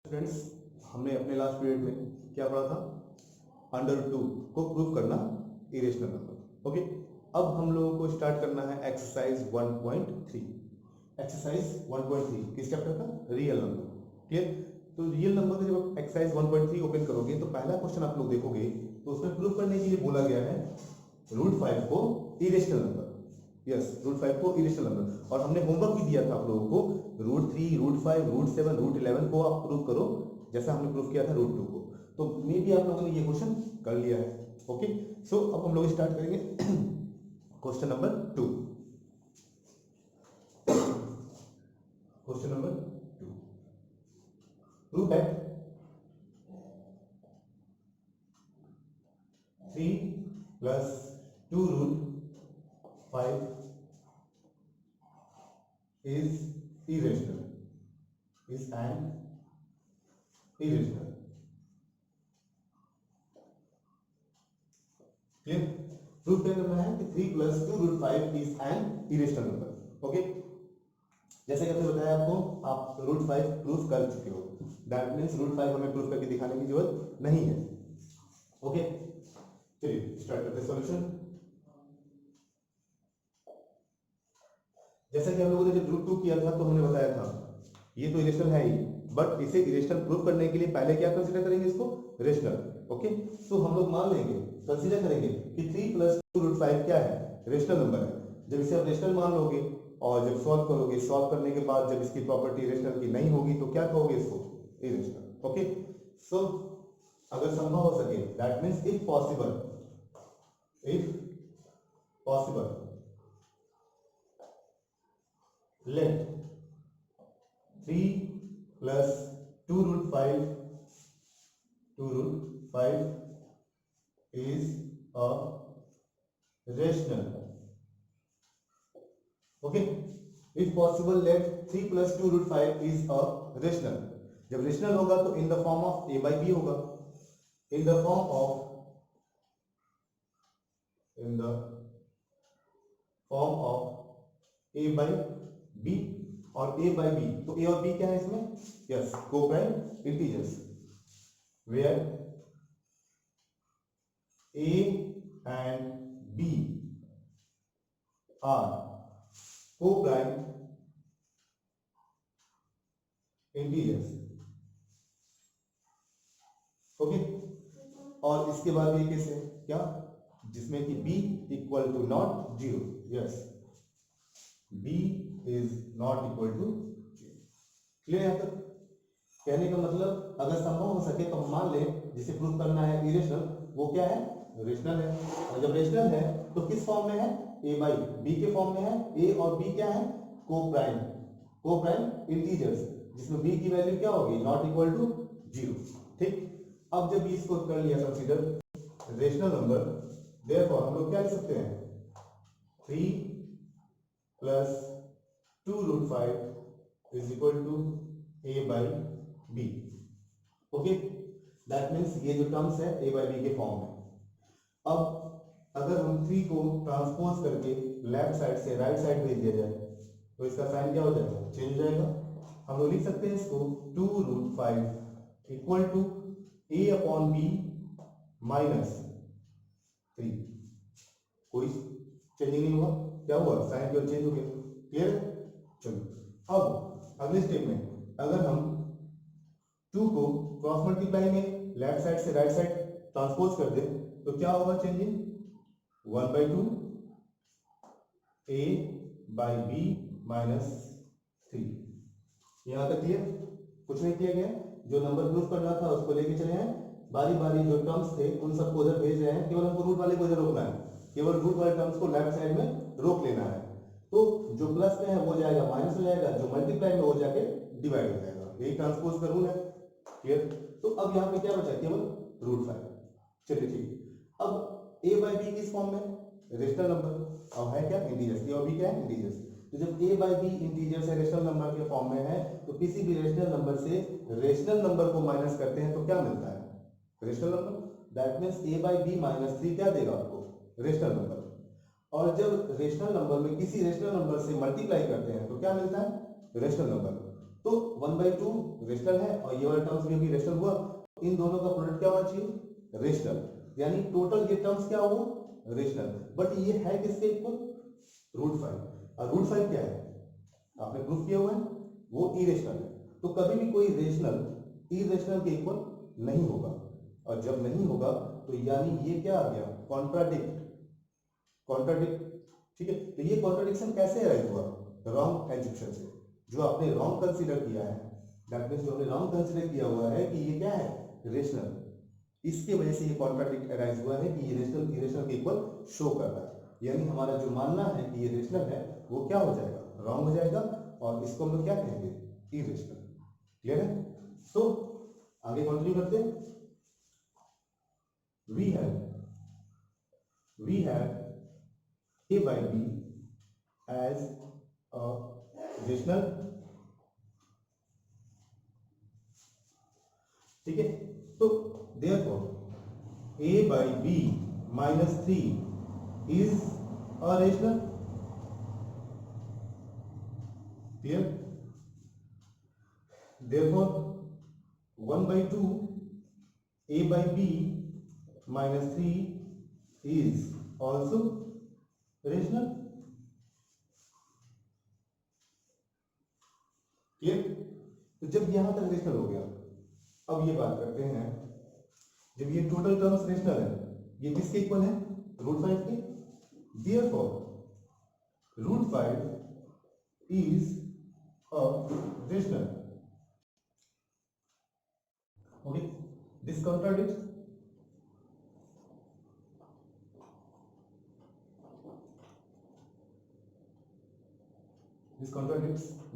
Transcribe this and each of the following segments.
Students, हमने अपने last period में क्या पढ़ा था? √2 को प्रूव करना इरेशनल नंबर। ओके, अब हम लोगों को स्टार्ट करना है एक्सरसाइज 1.3। एक्सरसाइज 1.3 किस चैप्टर का? Real number. क्लियर? तो रियल नंबर का जब आप एक्सरसाइज 1.3 ओपन करोगे तो पहला क्वेश्चन आप लोग देखोगे तो उसमें प्रूव करने के लिए बोला गया है √5 को इरेशनल नंबर। यस, √5 को इरेशनल नंबर। और हमने होमवर्क भी दिया था आप लोगों को √3, √5, √7, √11 को आप प्रूव करो जैसा हमने प्रूव किया था √2 को। तो मे भी आप लोगों ने ये क्वेश्चन कर लिया है। ओके, सो अब हम लोग स्टार्ट करेंगे question number 2। Question number 2, prove that 3 plus 2√5 is irrational, is an irrational. Clear? Proof क्या करना है कि 3 plus 2√5 is an irrational number. Okay, जैसे कि हमने बताया आपको, आप √5 प्रूफ कर चुके हो। दैट मीन्स √5 हमें प्रूफ करके दिखाने की जरूरत नहीं है। ओके, चलिए स्टार्ट करते हैं सॉल्यूशन। जैसा कि हम लोगों ने जब √2 किया था तो हमने बताया था ये तो इरेशनल है ही, बट इसे इरेशनल प्रूफ करने के लिए पहले क्या कंसीडर करेंगे? इसको रेशनल। ओके, तो हम लोग मान लेंगे, कंसीडर करेंगे कि 3 plus 2√5 क्या है? रेशनल नंबर है। जब इसे आप रेशनल मान लोगे और जब सॉल्व करोगे, सॉल्व करने के बाद जब इसकी प्रॉपर्टी रेशनल की नहीं होगी तो क्या कहोगे? इसको इरेशनल। ओके, सो अगर संभव हो सके, that means if possible, if possible let 3 plus 2√5 is a rational. Okay, if possible let 3 plus 2√5 is a rational. जब रेशनल होगा तो in the form of a by b होगा, in the form of a by b। और a by b, तो a और b क्या है इसमें? Yes, coprime integers, where a and b are coprime integers. Okay, और इसके बाद ये केस है क्या? जिसमें कि b equal to not 0। Yes, b is not equal to 0। Clear? यहां तक कहने का मतलब अगर संभव हो सके तो हम मान लें जिसे प्रूव करना है इरेशनल, वो क्या है? रेशनल है। और जब रेशनल है तो किस फॉर्म में है? a by b के फॉर्म में है। a और b क्या है? कोप्राइम इंटीजर्स, जिसमें b की वैल्यू क्या होगी? Not equal to 0। ठीक, अब जब इसको कर लिया कंसीडर रेशनल नंबर, देयरफॉर हम लोग क्या लिख सकते हैं? 3 plus 2√5 is equal to a by b। Okay, that means ये जो टर्म्स है a by b के फॉर्म में। अब अगर हम 3 को ट्रांसपोज करके लेफ्ट साइड से राइट साइड भेज दिया जाए तो इसका साइन क्या हो जाएगा? चेंज हो जाएगा। हम लोग लिख सकते हैं इसको 2√5 equal to a upon b minus 3। कोई चेंजिंग नहीं हुआ। क्या हुआ? साइन केवल चेंज हो गया। क्लियर? चलो अब अगले स्टेप में अगर हम 2 को क्रॉस मल्टीप्लाई में लेफ्ट साइड से राइट साइड ट्रांसपोज कर दे तो क्या होगा changing? 1/2 a by b minus 3। यहां तक क्लियर? कुछ नहीं किया गया, जो नंबर प्रूफ करना था उसको लेके चले हैं, बारी बारी जो टर्म्स थे उन सबको उधर भेज रहे हैं, केवल हमको रूट वाले को इधर रोकना है, केवल रूट वाले टर्म्स को लेफ्ट साइड में रोक लेना है। तो जो प्लस में है वो जाएगा माइनस हो जाएगा, जो मल्टीप्लाई में हो जाके डिवाइड हो जाएगा। यही ट्रांसपोज का रूल है। क्लियर? तो अब यहाँ पे क्या बचा? केवल √5। चलिए ठीक, अब a by b किस फॉर्म में? Rational number. अब है क्या? इंटीजर्स। a और b क्या है? इंटीजर्स। तो जब a by b इंटीजर्स है, रेशनल नंबर के फॉर्म में है, तो किसी भी रेशनल नंबर से रेशनल नंबर को माइनस करते हैं तो क्या मिलता है? Rational number. That means a by b minus 3 क्या देगा आपको? Rational number. और जब रेशनल नंबर में किसी रेशनल नंबर से मल्टीप्लाई करते हैं तो क्या मिलता है? Rational number. तो 1/2 रेशनल है और ये वाला टर्म्स भी अभी रेशनल हुआ, इन दोनों का प्रोडक्ट क्या होना चाहिए, रेशनल, यानी टोटल ये टर्म्स क्या हुआ रेशनल, बट ये है किसके इक्वल, √5। और √5 क्या है आपने प्रूफ किया हुआ है, वो इरेशनल है। तो कभी भी कोई रेशनल इरेशनल के इक्वल नहीं होगा, और जब नहीं होगा तो यानी ये क्या आ गया, कॉन्ट्राडिक्ट। ठीक है, तो ये कॉन्ट्राडिक्शन कैसे अराइज हुआ, रॉन्ग एजुकेशन से, जो आपने रॉन्ग कंसीडर किया है, दैट मींस जो आपने रॉन्ग कंसीडर किया हुआ है कि ये क्या है, रेशनल, इसके वजह से ये कॉन्ट्राडिक्ट अराइज हुआ है कि ये रेशनल इरेशनल के इक्वल शो कर रहा है, यानी हमारा जो मानना है कि ये रेशनल है वो क्या हो जाएगा, रॉन्ग हो जाएगा, और इसको हम लोग क्या कहेंगे, इरेशनल। क्लियर है? तो आगे कंटिन्यू करते हैं। we have a by b as a rational, ठीक है, तो therefore a by b minus 3 is a rational, clear? Therefore 1/2 a by b minus 3 is also rational, clear? तो जब यहां तक रेशनल हो गया, अब ये बात करते हैं, जब ये टोटल टर्म्स रेशनल है, ये किसके इक्वल है, √5 के, therefore √5 is a rational, okay, this contradicts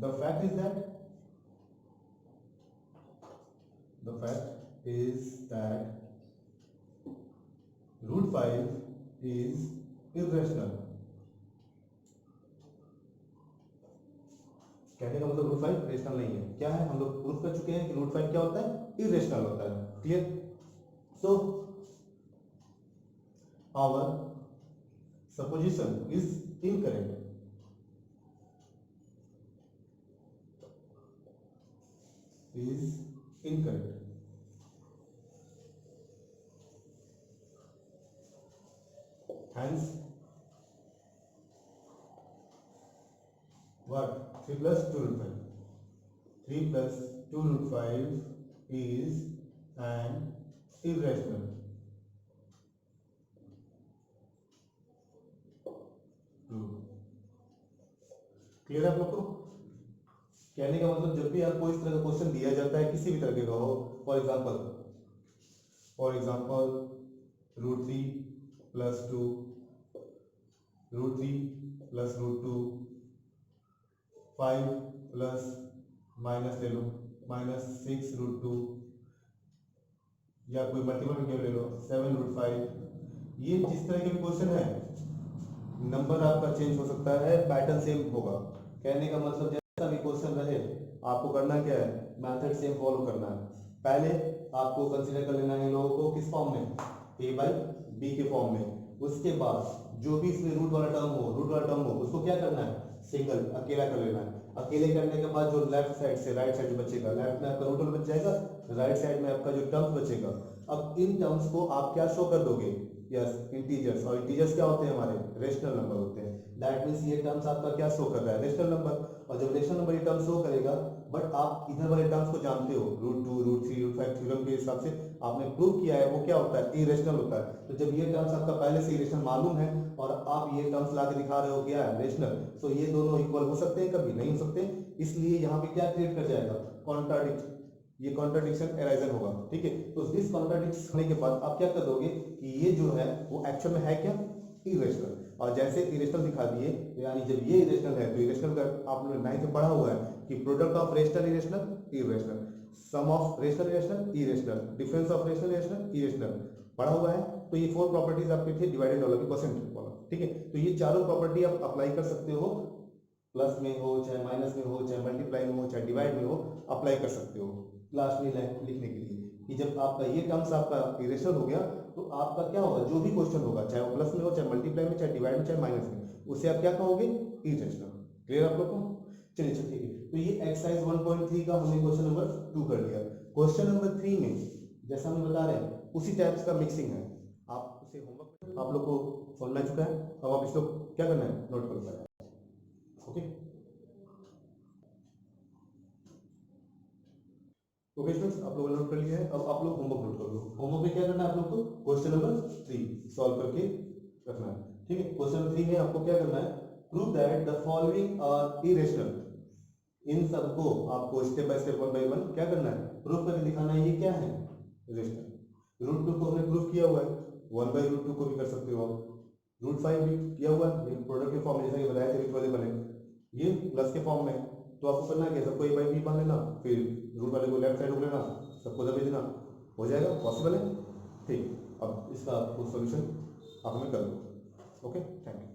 the fact is that √5 is irrational। कहने का मतलब √5 रेशनल नहीं है, क्या है, हम लोग प्रूफ कर चुके हैं कि √5 क्या होता है, इरेशनल होता है। Clear? So our supposition is incorrect, hence what, 3 plus 2 √5 is an irrational। Clear है आप लोग को? कहने का मतलब जब भी आपको इस तरह का क्वेश्चन दिया जाता है, किसी भी तरह का हो, for example √3 plus 2 √3 plus √2 5 plus minus ले लो -6 √2, या कोई मल्टीपल में ले लो 7 √5, ये जिस तरह के क्वेश्चन है, नंबर आपका चेंज हो सकता है, पैटर्न सेम होगा। कहने का मतलब जैसा भी क्वेश्चन रहे, आपको करना क्या है, मेथड सेम फॉलो करना है। पहले आपको कंसीडर कर लेना है इन लोगों को किस फॉर्म में, a by b के फॉर्म में। उसके बाद जो भी इसमें रूट वाला टर्म हो उसको क्या करना है, सिंगल अकेला कर लेना है। अकेले करने के बाद जो लेफ्ट साइड से राइट साइड बचेगा, लेफ्ट में आपका रूट बच जाएगा, राइट साइड में आपका जो टर्म्स बचेगा। अब इन टर्म्स को आप क्या शो कर दोगे, यस इंटीजर्स, और इंटीजर्स क्या होते हैं, हमारे रेशनल नंबर होते हैं। दैट मींस ये टर्म्स आपका क्या शो कर रहा है, रेशनल नंबर। और जब रेशनल नंबर ये टर्म शो करेगा, बट आप इधर वाले टर्म्स को जानते हो, √2 √3 √5 थ्योरम के हिसाब से आपने प्रूव किया है, वो क्या होता है, इरेशनल होता है। तो जब ये टर्म्स आपका पहले से इरेशनल मालूम है और आप ये टर्म्स ला के दिखा रहे हो क्या है, रेशनल, तो ये दोनों इक्वल हो सकते हैं, कभी नहीं हो सकते। इसलिए यहाँ पे क्या क्रिएट कर जाएगा, कॉन्ट्राडिक्ट, ये कॉन्ट्राडिक्शन एराइजन होगा। ठीक है, तो दिस कॉन्ट्राडिक्शन होने के बाद आप क्या कर दोगे कि ये जो है वो एक्चुअल में है क्या, इरेशनल। और जैसे इरेशनल दिखा दिए, तो यानी जब ये इरेशनल है तो इरेशनल का आपने 9th में पढ़ा हुआ है कि product of rational irrational irrational, sum of rational irrational irrational, difference of rational irrational irrational, पढ़ा हुआ है। तो ये 4 प्रॉपर्टीज आपके थे, डिवाइडेड वाला भी परसेंटेज वाला। ठीक है, तो ये चारों प्रॉपर्टी आप अप्लाई कर सकते हो, प्लस में हो चाहे माइनस में हो चाहे मल्टीप्लाई में हो चाहे डिवाइड में हो, अप्लाई कर सकते हो लास्ट में लिखने के लिए कि जब आपका ये टर्म्स आपका इरेशनल हो गया तो आपका क्या होगा, जो भी क्वेश्चन होगा चाहे वो प्लस में हो चाहे मल्टीप्लाई में चाहे डिवाइड में चाहे माइनस में, उसे आप क्या कहोगे, इरेशनल। क्लियर आप लोग को? चलिए ठीक है, तो ये एक्सरसाइज 1.3 का हमने क्वेश्चन नंबर 2 कर लिया। क्वेश्चन नंबर 3 में जैसा हम बता रहे हैं उसी टाइप्स का मिक्सिंग है, आप उसे होमवर्क आप लोग को समझ में आ चुका है। अब आप इसको क्या करना है, नोट कर लेना है। ओके ओके स्टूडेंट्स, आप लोगों ने नोट कर लिया है। अब आप लोग होमवर्क नोट कर लो। होमवर्क में क्या करना है आप लोग को, क्वेश्चन नंबर 3 सॉल्व करके रखना है। ठीक है, क्वेश्चन नंबर 3 में आपको क्या करना है, prove that the following are irrational. इन सबको आपको स्टेप बाय स्टेप 1 बाय 1 क्या करना है, प्रूफ करके दिखाना है ये क्या है, इरेशनल। रूट 2 को हमने प्रूफ किया हुआ है, 1 बाय रूट 2 को भी कर सकते हो आप। रूट 5 भी किया हुआ है, ये प्रोडक्ट के फॉर्म में जैसा कि बताया थे वाले बने, ये प्लस के फॉर्म में है। तो आपको करना है कि सबको ए बाई बी मान लेना, फिर रूट वाले को लेफ्ट साइड रोक लेना, सबको दबे देना, हो जाएगा, पॉसिबल है। ठीक, अब इसका आपको सॉल्यूशन आप हमें कर दो। Okay, thank you.